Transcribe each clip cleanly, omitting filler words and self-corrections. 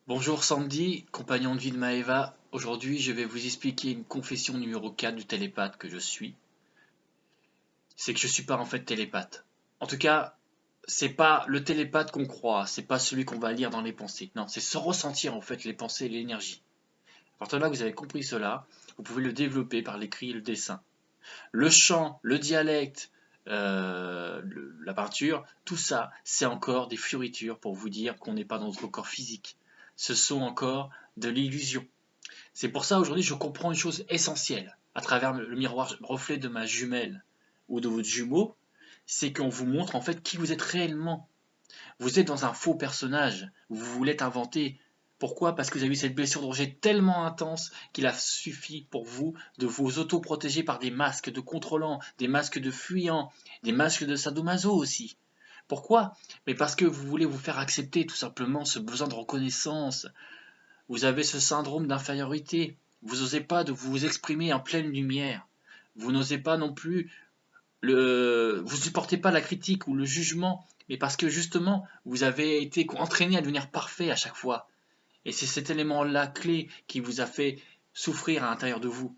Bonjour Sandy, compagnon de vie de Maëva. Aujourd'hui, je vais vous expliquer une confession numéro 4 du télépathe que je suis. C'est que je suis pas en fait télépathe. En tout cas, c'est pas le télépathe qu'on croit, c'est pas celui qu'on va lire dans les pensées. Non, c'est se ressentir en fait les pensées et l'énergie. À partir de là que vous avez compris cela, vous pouvez le développer par l'écrit et le dessin. Le chant, le dialecte, la peinture, tout ça, c'est encore des fioritures pour vous dire qu'on n'est pas dans notre corps physique. Ce sont encore de l'illusion. C'est pour ça aujourd'hui je comprends une chose essentielle à travers le miroir reflet de ma jumelle ou de votre jumeau, c'est qu'on vous montre en fait qui vous êtes réellement. Vous êtes dans un faux personnage, vous voulez inventer. Pourquoi? Parce que vous avez eu cette blessure de rejet tellement intense qu'il a suffi pour vous de vous autoprotéger par des masques de contrôlants, des masques de fuyants, des masques de sadomaso aussi. Pourquoi? Mais parce que vous voulez vous faire accepter tout simplement ce besoin de reconnaissance. Vous avez ce syndrome d'infériorité. Vous n'osez pas de vous exprimer en pleine lumière. Vous n'osez pas non plus vous supportez pas la critique ou le jugement, mais parce que justement, vous avez été entraîné à devenir parfait à chaque fois. Et c'est cet élément-là clé qui vous a fait souffrir à l'intérieur de vous.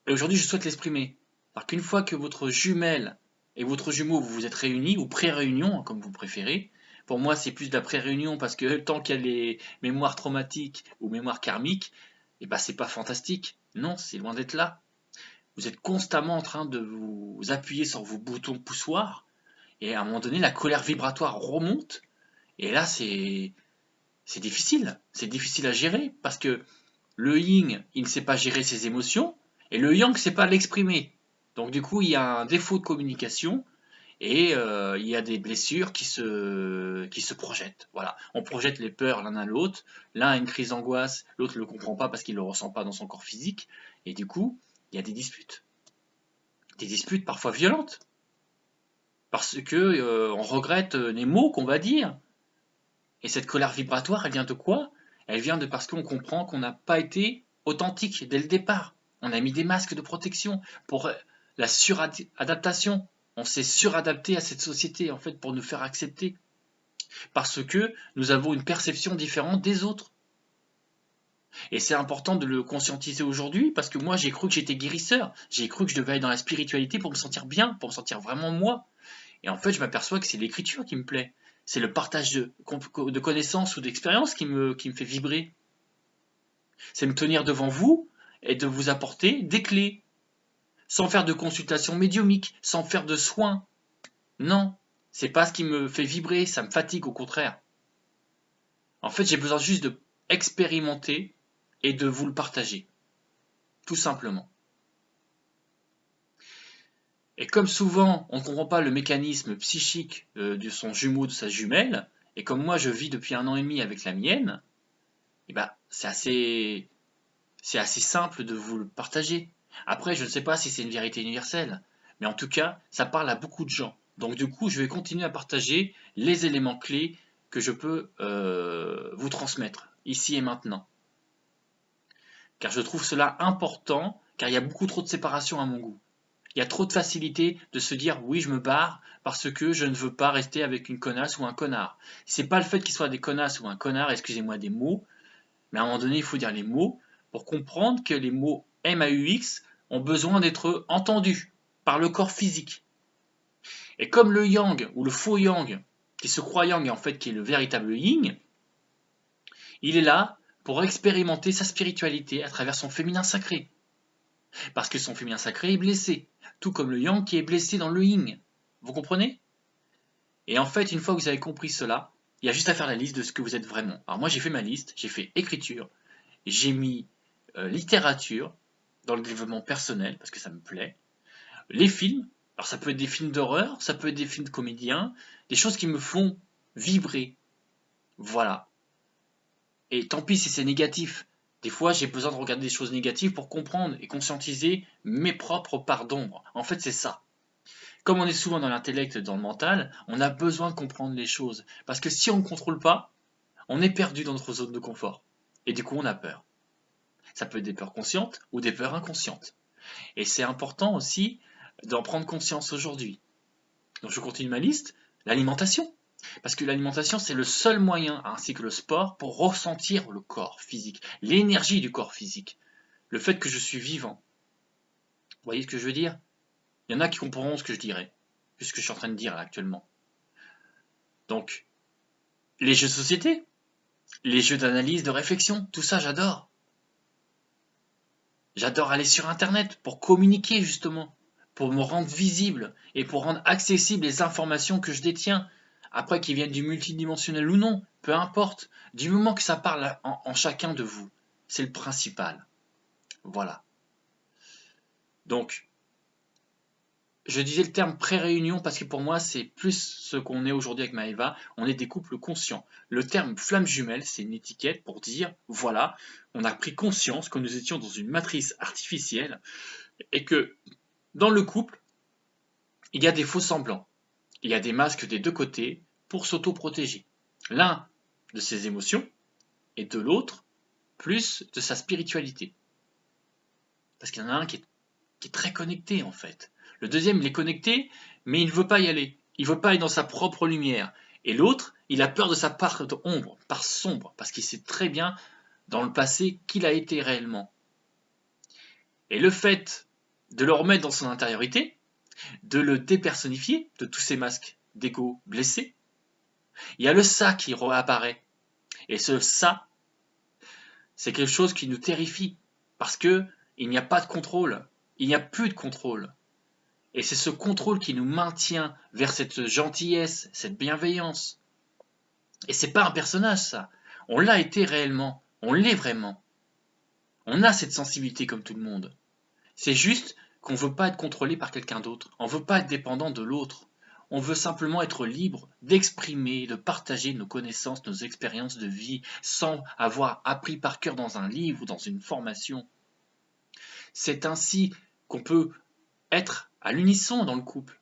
Et aujourd'hui, je souhaite l'exprimer. Parce qu'une fois que votre jumelle et votre jumeau, vous vous êtes réunis, ou pré-réunion, comme vous préférez, pour moi, c'est plus de la pré-réunion parce que tant qu'il y a les mémoires traumatiques ou mémoires karmiques, et ben c'est pas fantastique. Non, c'est loin d'être là. Vous êtes constamment en train de vous appuyer sur vos boutons poussoirs, et à un moment donné, la colère vibratoire remonte, et là, c'est difficile. C'est difficile à gérer parce que le yin, il ne sait pas gérer ses émotions, et le yang ne sait pas l'exprimer. Donc du coup, il y a un défaut de communication, et il y a des blessures qui se projettent. Voilà. On projette les peurs l'un à l'autre. L'un a une crise d'angoisse, l'autre ne le comprend pas parce qu'il ne le ressent pas dans son corps physique. Et du coup, il y a des disputes. Des disputes parfois violentes. Parce que on regrette les mots qu'on va dire. Et cette colère vibratoire, elle vient de quoi? Elle vient de parce qu'on comprend qu'on n'a pas été authentique dès le départ. On a mis des masques de protection pour la suradaptation. On s'est suradapté à cette société en fait pour nous faire accepter. Parce que nous avons une perception différente des autres. Et c'est important de le conscientiser aujourd'hui parce que moi j'ai cru que j'étais guérisseur. J'ai cru que je devais aller dans la spiritualité pour me sentir bien, pour me sentir vraiment moi. Et en fait, je m'aperçois que c'est l'écriture qui me plaît. C'est le partage de connaissances ou d'expériences qui me fait vibrer. C'est me tenir devant vous et de vous apporter des clés, sans faire de consultation médiumique, sans faire de soins. Non, c'est pas ce qui me fait vibrer, ça me fatigue au contraire. En fait, j'ai besoin juste de expérimenter et de vous le partager, tout simplement. Et comme souvent, on ne comprend pas le mécanisme psychique de son jumeau, de sa jumelle, et comme moi je vis depuis 1 an et demi avec la mienne, et ben, c'est assez simple de vous le partager. Après, je ne sais pas si c'est une vérité universelle, mais en tout cas, ça parle à beaucoup de gens. Donc du coup, je vais continuer à partager les éléments clés que je peux vous transmettre ici et maintenant. Car je trouve cela important, car il y a beaucoup trop de séparation à mon goût. Il y a trop de facilité de se dire oui, je me barre parce que je ne veux pas rester avec une connasse ou un connard. C'est pas le fait qu'il soit des connasses ou un connard, excusez-moi des mots, mais à un moment donné, il faut dire les mots pour comprendre que les mots MAUX ont besoin d'être entendus par le corps physique. Et comme le yang ou le faux yang, qui se croit yang et en fait qui est le véritable yin, il est là pour expérimenter sa spiritualité à travers son féminin sacré. Parce que son féminin sacré est blessé, tout comme le yang qui est blessé dans le yin. Vous comprenez? Et en fait, une fois que vous avez compris cela, il y a juste à faire la liste de ce que vous êtes vraiment. Alors moi j'ai fait ma liste, j'ai fait écriture, j'ai mis littérature dans le développement personnel parce que ça me plaît. Les films, alors ça peut être des films d'horreur, ça peut être des films de comédiens, des choses qui me font vibrer. Voilà. Et tant pis si c'est négatif. Des fois, j'ai besoin de regarder des choses négatives pour comprendre et conscientiser mes propres parts d'ombre. En fait, c'est ça. Comme on est souvent dans l'intellect, dans le mental, on a besoin de comprendre les choses. Parce que si on ne contrôle pas, on est perdu dans notre zone de confort. Et du coup, on a peur. Ça peut être des peurs conscientes ou des peurs inconscientes. Et c'est important aussi d'en prendre conscience aujourd'hui. Donc je continue ma liste. L'alimentation. Parce que l'alimentation, c'est le seul moyen, ainsi que le sport, pour ressentir le corps physique, l'énergie du corps physique, le fait que je suis vivant. Vous voyez ce que je veux dire? Il y en a qui comprendront ce que je dirais, ce que je suis en train de dire là actuellement. Donc, les jeux de société, les jeux d'analyse, de réflexion, tout ça j'adore. J'adore aller sur Internet pour communiquer justement, pour me rendre visible et pour rendre accessibles les informations que je détiens. Après qu'ils viennent du multidimensionnel ou non, peu importe, du moment que ça parle en chacun de vous, c'est le principal. Voilà. Donc, je disais le terme pré-réunion parce que pour moi, c'est plus ce qu'on est aujourd'hui avec Maëva. On est des couples conscients. Le terme flamme jumelle, c'est une étiquette pour dire, voilà, on a pris conscience que nous étions dans une matrice artificielle et que dans le couple, il y a des faux semblants. Il y a des masques des deux côtés pour s'auto-protéger. L'un de ses émotions et de l'autre plus de sa spiritualité. Parce qu'il y en a un qui est très connecté en fait. Le deuxième, il est connecté, mais il ne veut pas y aller. Il ne veut pas aller dans sa propre lumière. Et l'autre, il a peur de sa part d'ombre, part sombre, parce qu'il sait très bien dans le passé qu'il a été réellement. Et le fait de le remettre dans son intériorité, de le dépersonnifier de tous ces masques d'ego blessés, il y a le ça qui réapparaît. Et ce ça, c'est quelque chose qui nous terrifie, parce que il n'y a pas de contrôle. Il n'y a plus de contrôle. Et c'est ce contrôle qui nous maintient vers cette gentillesse, cette bienveillance. Et c'est pas un personnage, ça. On l'a été réellement. On l'est vraiment. On a cette sensibilité comme tout le monde. C'est juste qu'on veut pas être contrôlé par quelqu'un d'autre. On veut pas être dépendant de l'autre. On veut simplement être libre d'exprimer, de partager nos connaissances, nos expériences de vie, sans avoir appris par cœur dans un livre ou dans une formation. C'est ainsi qu'on peut être à l'unisson dans le couple.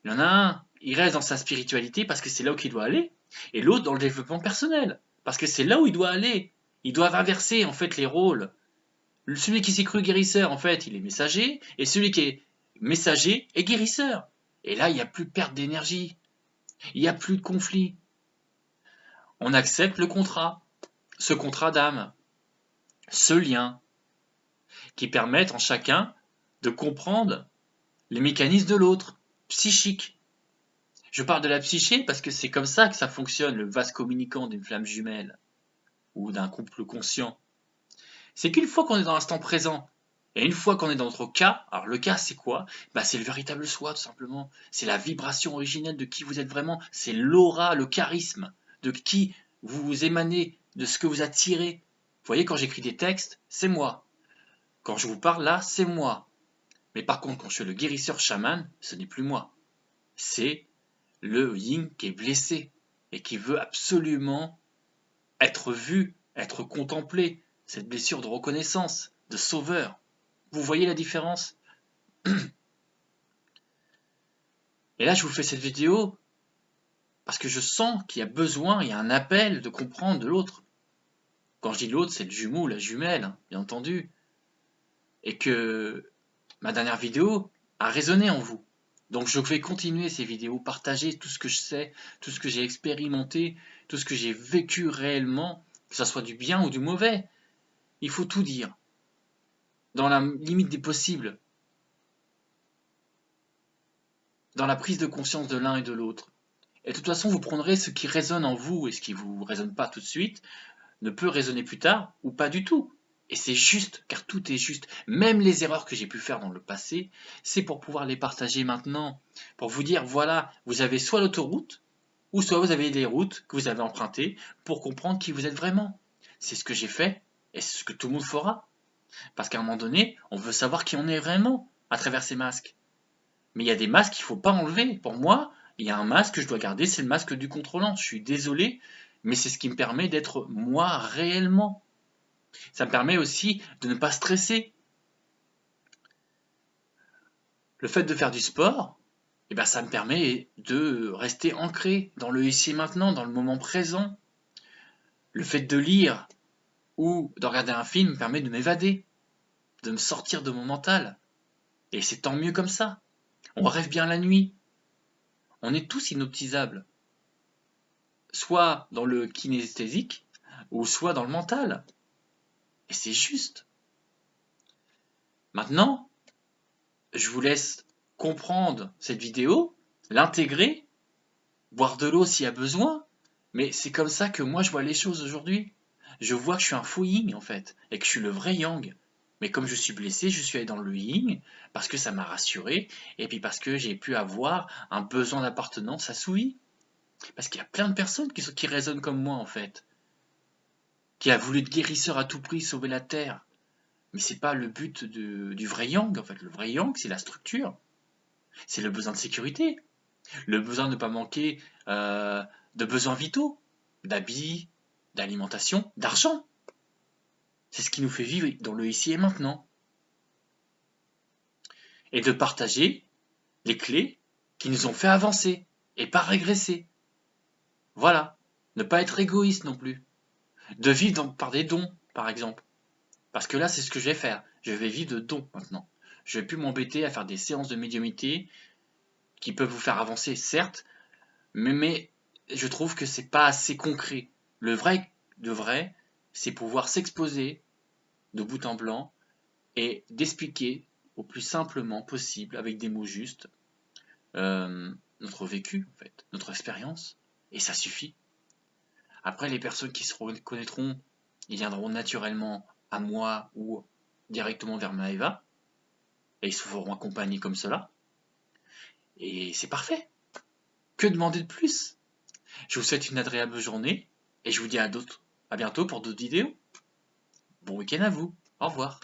Il y en a un, il reste dans sa spiritualité parce que c'est là où il doit aller, et l'autre dans le développement personnel, parce que c'est là où il doit aller. Ils doivent inverser en fait les rôles. Celui qui s'est cru guérisseur, en fait, il est messager, et celui qui est messager est guérisseur. Et là, il n'y a plus de perte d'énergie, il n'y a plus de conflit. On accepte le contrat, ce contrat d'âme, ce lien, qui permettent en chacun de comprendre les mécanismes de l'autre, psychique. Je parle de la psyché parce que c'est comme ça que ça fonctionne, le vase communicant d'une flamme jumelle ou d'un couple conscient. C'est qu'une fois qu'on est dans l'instant présent et une fois qu'on est dans notre cas, alors le cas c'est quoi? C'est le véritable soi tout simplement. C'est la vibration originelle de qui vous êtes vraiment. C'est l'aura, le charisme de qui vous émanez, de ce que vous attirez. Vous voyez, quand j'écris des textes, c'est moi. Quand je vous parle là, c'est moi. Mais par contre, quand je suis le guérisseur chaman, ce n'est plus moi. C'est le yin qui est blessé et qui veut absolument être vu, être contemplé, cette blessure de reconnaissance, de sauveur. Vous voyez la différence? Et là, je vous fais cette vidéo parce que je sens qu'il y a besoin, il y a un appel de comprendre de l'autre. Quand je dis l'autre, c'est le jumeau, la jumelle, bien entendu. Et que ma dernière vidéo a résonné en vous. Donc je vais continuer ces vidéos, partager tout ce que je sais, tout ce que j'ai expérimenté, tout ce que j'ai vécu réellement, que ce soit du bien ou du mauvais. Il faut tout dire, dans la limite des possibles, dans la prise de conscience de l'un et de l'autre. Et de toute façon, vous prendrez ce qui résonne en vous et ce qui ne vous résonne pas tout de suite, ne peut résonner plus tard ou pas du tout. Et c'est juste, car tout est juste. Même les erreurs que j'ai pu faire dans le passé, c'est pour pouvoir les partager maintenant. Pour vous dire, voilà, vous avez soit l'autoroute, ou soit vous avez les routes que vous avez empruntées pour comprendre qui vous êtes vraiment. C'est ce que j'ai fait, et c'est ce que tout le monde fera. Parce qu'à un moment donné, on veut savoir qui on est vraiment à travers ces masques. Mais il y a des masques qu'il ne faut pas enlever. Pour moi, il y a un masque que je dois garder, c'est le masque du contrôlant. Je suis désolé, mais c'est ce qui me permet d'être moi réellement. Ça me permet aussi de ne pas stresser. Le fait de faire du sport, ça me permet de rester ancré dans le ici et maintenant, dans le moment présent. Le fait de lire ou de regarder un film me permet de m'évader, de me sortir de mon mental. Et c'est tant mieux comme ça. On rêve bien la nuit. On est tous inoptisables. soit dans le kinesthésique, ou soit dans le mental. Et c'est juste. Maintenant, je vous laisse comprendre cette vidéo, l'intégrer, boire de l'eau s'il y a besoin, mais c'est comme ça que moi je vois les choses aujourd'hui. Je vois que je suis un faux yin en fait, et que je suis le vrai yang. Mais comme je suis blessé, je suis allé dans le yin parce que ça m'a rassuré, et puis parce que j'ai pu avoir un besoin d'appartenance assouvi. Parce qu'il y a plein de personnes qui raisonnent comme moi en fait, qui a voulu être guérisseur à tout prix, sauver la terre. Mais c'est pas le but du vrai yang en fait. Le vrai yang, c'est la structure, c'est le besoin de sécurité, le besoin de ne pas manquer de besoins vitaux, d'habits, d'alimentation, d'argent. C'est ce qui nous fait vivre dans le ici et maintenant. Et de partager les clés qui nous ont fait avancer et pas régresser. Voilà. Ne pas être égoïste non plus. De vivre par des dons, par exemple. Parce que là, c'est ce que je vais faire. Je vais vivre de dons maintenant. Je vais plus m'embêter à faire des séances de médiumnité qui peuvent vous faire avancer, certes, mais je trouve que c'est pas assez concret. Le vrai, c'est pouvoir s'exposer de bout en blanc et d'expliquer au plus simplement possible, avec des mots justes, notre vécu, en fait, notre expérience, et ça suffit. Après, les personnes qui se reconnaîtront, ils viendront naturellement à moi ou directement vers Maëva, et ils se feront accompagner comme cela, et c'est parfait. Que demander de plus? Je vous souhaite une agréable journée, et je vous dis à bientôt pour d'autres vidéos. Bon week-end à vous. Au revoir.